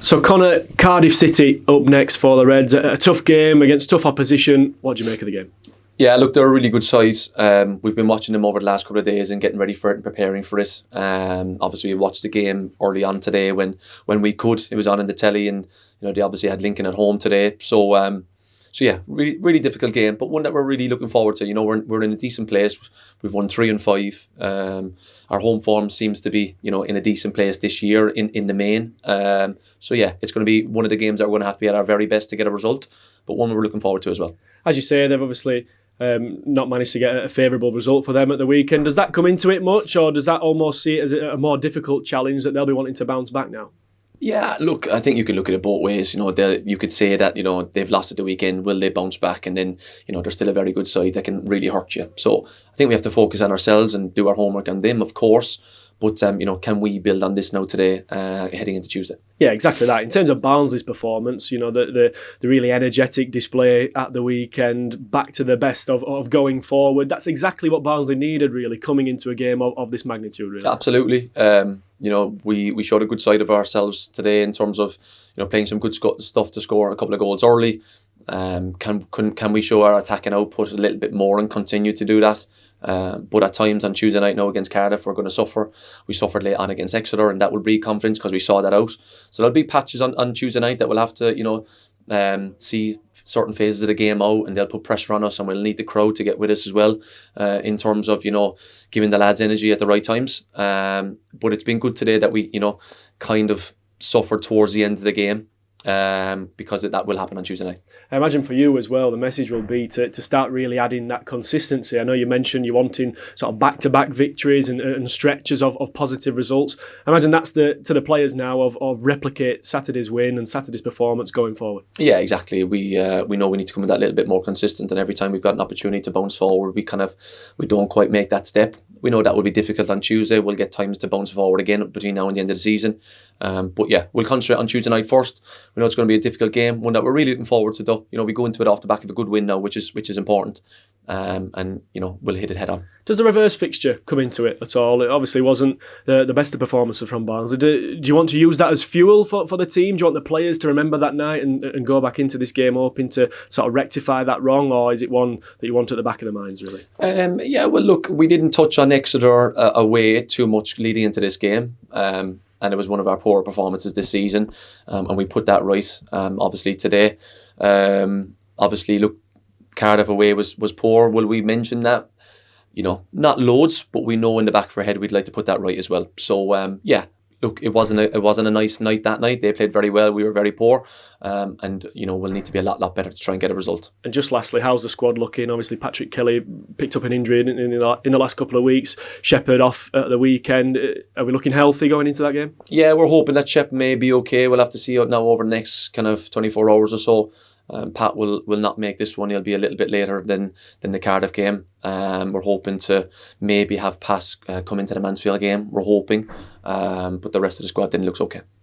So Connor, Cardiff City up next for the Reds. A tough game against tough opposition. What do you make of the game? Yeah, look, they're a really good side. We've been watching them over the last couple of days and getting ready for it and preparing for it. Obviously, we watched the game early on today when we could. It was on in the telly, and they obviously had Lincoln at home today. So yeah, really, really difficult game, but one that we're really looking forward to. We're in a decent place. We've won 3 and 5. Our home form seems to be in a decent place this year in the main. So yeah, it's going to be one of the games that we're going to have to be at our very best to get a result, but one we're looking forward to as well. As you say, they've obviously not managed to get a favourable result for them at the weekend. Does that come into it much, or does that almost see it as a more difficult challenge that they'll be wanting to bounce back now? Yeah, look, I think you could look at it both ways. You could say that they've lost at the weekend. Will they bounce back? And then they're still a very good side that can really hurt you. So I think we have to focus on ourselves and do our homework on them, of course. But can we build on this now today, heading into Tuesday? Yeah, exactly that. In terms of Barnsley's performance, the really energetic display at the weekend, back to the best of going forward. That's exactly what Barnsley needed, really, coming into a game of this magnitude. Really, absolutely. We showed a good side of ourselves today in terms of playing some good stuff to score a couple of goals early. Can we show our attacking output a little bit more and continue to do that? But at times on Tuesday night now against Cardiff, we're going to suffer. We suffered late on against Exeter, and that will breed confidence because we saw that out. So there'll be patches on Tuesday night that we'll have to see certain phases of the game out, and they'll put pressure on us, and we'll need the crowd to get with us as well, in terms of giving the lads energy at the right times. But it's been good today that we kind of suffered towards the end of the game. Because that will happen on Tuesday night. I imagine for you as well, the message will be to start really adding that consistency. I know you mentioned you're wanting sort of back-to-back victories and stretches of positive results. I imagine that's to the players now of replicate Saturday's win and Saturday's performance going forward. Yeah, exactly. We know we need to come in that little bit more consistent, and every time we've got an opportunity to bounce forward, we don't quite make that step. We know that will be difficult on Tuesday. We'll get times to bounce forward again between now and the end of the season. But yeah, we'll concentrate on Tuesday night first. We know it's going to be a difficult game, one that we're really looking forward to though. We go into it off the back of a good win now, which is important. And we'll hit it head on. Does the reverse fixture come into it at all? It obviously wasn't the best of performances from Barnsley. Do you want to use that as fuel for the team? Do you want the players to remember that night and go back into this game hoping to sort of rectify that wrong, or is it one that you want at the back of their minds, really? Yeah, well, look, we didn't touch on Exeter away too much leading into this game. And it was one of our poorer performances this season. And we put that right, obviously, today. Obviously, look, Cardiff away was poor. Will we mention that? Not loads, but we know in the back of our head we'd like to put that right as well. So yeah, look, it wasn't a nice night that night. They played very well. We were very poor, and we'll need to be a lot better to try and get a result. And just lastly, how's the squad looking? Obviously, Patrick Kelly picked up an injury in the last couple of weeks. Shepherd off at the weekend. Are we looking healthy going into that game? Yeah, we're hoping that Shep may be okay. We'll have to see now over the next kind of 24 hours or so. Pat will not make this one. He'll be a little bit later than the Cardiff game. We're hoping to maybe have Pat come into the Mansfield game. We're hoping, but the rest of the squad then looks okay.